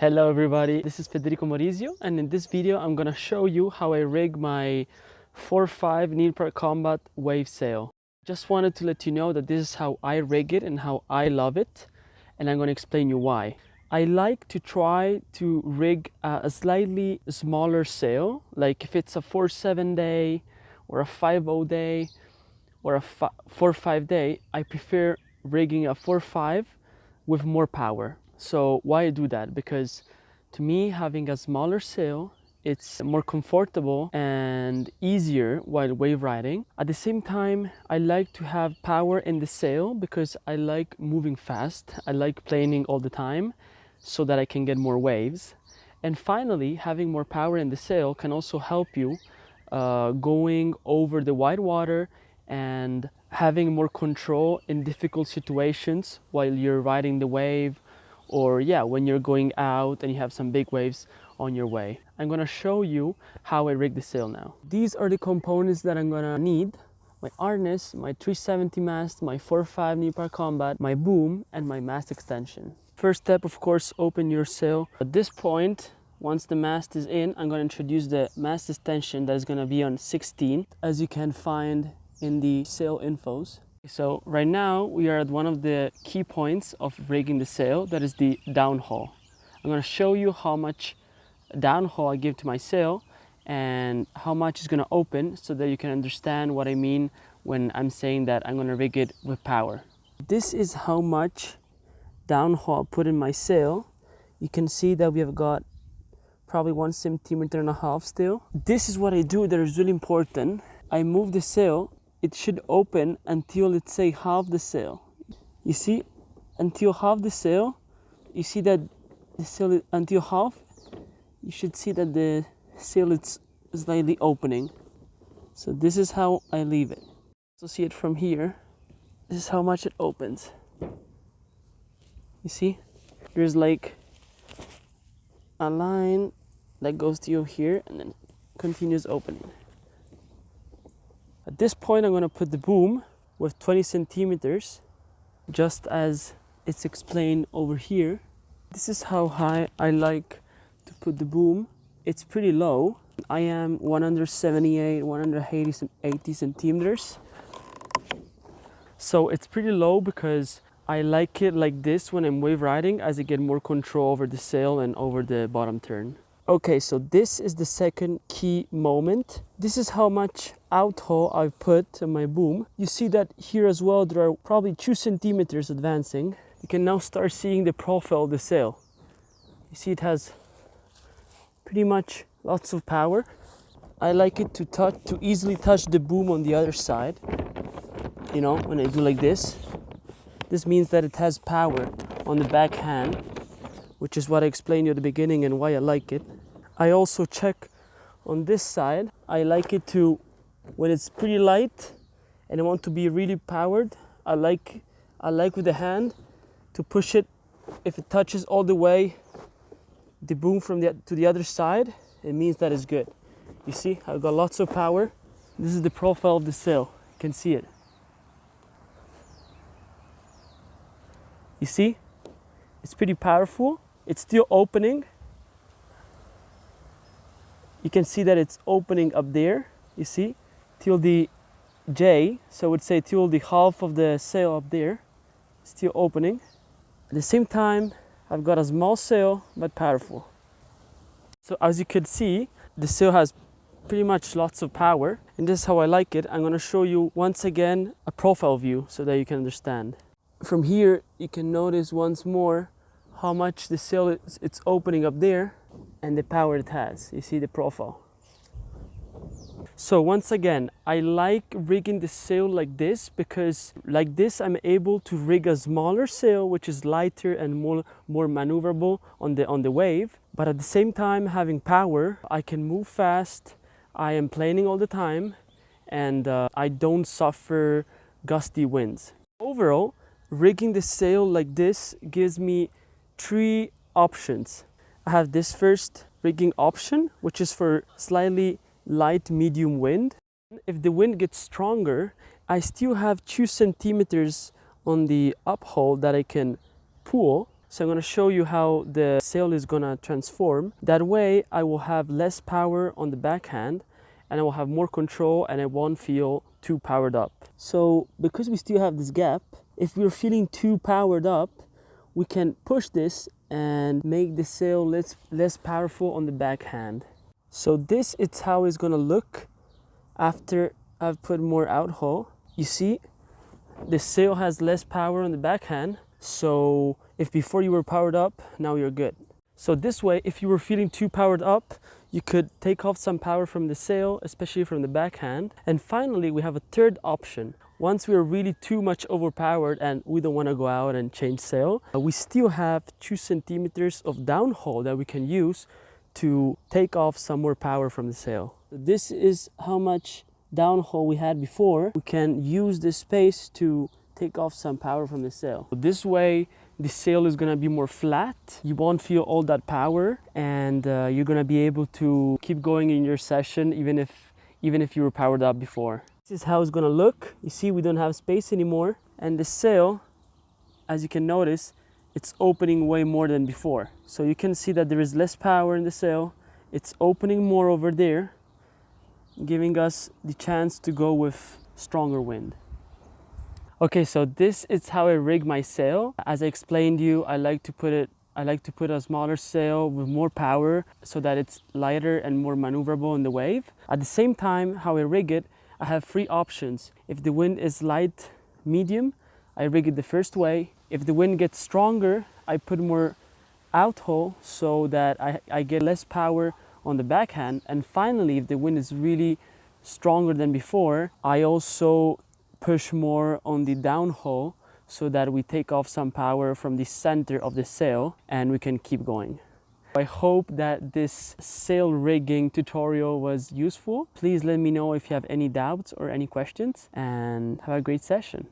Hello everybody, this is Federico Maurizio, and in this video I'm gonna show you how I rig my 4.5 Neil Park Combat wave sail. Just wanted to let you know that this is how I rig it and how I love it, and I'm gonna explain you why. I like to try to rig a slightly smaller sail, like if it's a 4.7 day or a 5.0 day or a 4.5 day, I prefer rigging a 4.5 with more power. So why I do that? Because to me, having a smaller sail, it's more comfortable and easier while wave riding. At the same time, I like to have power in the sail because I like moving fast. I like planing all the time so that I can get more waves. And finally, having more power in the sail can also help you going over the wide water and having more control in difficult situations while you're riding the wave, or when you're going out and you have some big waves on your way. I'm gonna show you how I rig the sail now. These are the components that I'm gonna need: my harness, my 370 mast, my 4.5 Neil Park Combat, my boom, and my mast extension. First step, of course, open your sail. At this point, once the mast is in, I'm gonna introduce the mast extension that is gonna be on 16, as you can find in the sail infos. So right now we are at one of the key points of rigging the sail, that is the downhaul. I'm going to show you how much downhaul I give to my sail and how much is going to open, so that you can understand what I mean when I'm saying that I'm going to rig it with power. This is how much downhaul I put in my sail. You can see that we have got probably 1.5 centimeters still. This is what I do that is really important. I move the sail. It should open until, let's say, half the sail. You see, until half the sail, you see that the sail is until half, you should see that the sail is slightly opening. So this is how I leave it. So see it from here. This is how much it opens. You see, there's like a line that goes to here and then continues opening. At this point, I'm going to put the boom with 20 centimeters, just as it's explained over here. This is how high I like to put the boom. It's pretty low. I am 178, 180 centimeters. So it's pretty low because I like it like this when I'm wave riding, as I get more control over the sail and over the bottom turn. Okay, so this is the second key moment. This is how much outhaul I put on my boom. You see that here as well, there are probably 2 centimeters advancing. You can now start seeing the profile of the sail. You see it has pretty much lots of power. I like it to easily touch the boom on the other side. You know, when I do like this, this means that it has power on the back hand, which is what I explained to you at the beginning and why I like it. I also check on this side. I like it to, when it's pretty light and I want to be really powered, I like with the hand to push it. If it touches all the way the boom to the other side, it means that it's good. You see, I've got lots of power. This is the profile of the sail. You can see it. You see, it's pretty powerful. It's still opening. You can see that it's opening up there, you see, till the J, so I would say till the half of the sail up there, still opening. At the same time, I've got a small sail, but powerful. So as you can see, the sail has pretty much lots of power, and this is how I like it. I'm gonna show you once again a profile view so that you can understand. From here, you can notice once more how much the sail it's opening up there and the power it has. You see the profile. So once again, I like rigging the sail like this because like this I'm able to rig a smaller sail which is lighter and more maneuverable on the wave, but at the same time having power. I can move fast, I am planing all the time, and I don't suffer gusty winds. Overall, rigging the sail like this gives me 3 options. I have this first rigging option, which is for slightly light medium wind. If the wind gets stronger, I still have 2 centimeters on the uphaul that I can pull, So I'm going to show you how the sail is going to transform. That way I will have less power on the backhand and I will have more control and I won't feel too powered up. So because we still have this gap, if we're feeling too powered up, we can push this and make the sail less powerful on the backhand. So this is how it's going to look after I've put more outhaul. You see, the sail has less power on the backhand. So if before you were powered up, now you're good. So this way, if you were feeling too powered up, you could take off some power from the sail, especially from the backhand. And finally, we have a third option. Once we are really too much overpowered and we don't want to go out and change sail, we still have 2 centimeters of downhaul that we can use to take off some more power from the sail. This is how much downhaul we had before. We can use this space to take off some power from the sail. This way the sail is going to be more flat, you won't feel all that power, and you're going to be able to keep going in your session even if you were powered up before. This is how it's going to look. You see, we don't have space anymore, and the sail, as you can notice, it's opening way more than before. So you can see that there is less power in the sail. It's opening more over there, giving us the chance to go with stronger wind. Okay, so this is how I rig my sail. As I explained to you, I like to put a smaller sail with more power so that it's lighter and more maneuverable in the wave. At the same time, how I rig it, I have 3 options. If the wind is light, medium, I rig it the first way. If the wind gets stronger, I put more outhaul so that I get less power on the backhand. And finally, if the wind is really stronger than before, I also push more on the downhaul so that we take off some power from the center of the sail and we can keep going. I hope that this sail rigging tutorial was useful. Please let me know if you have any doubts or any questions, and have a great session.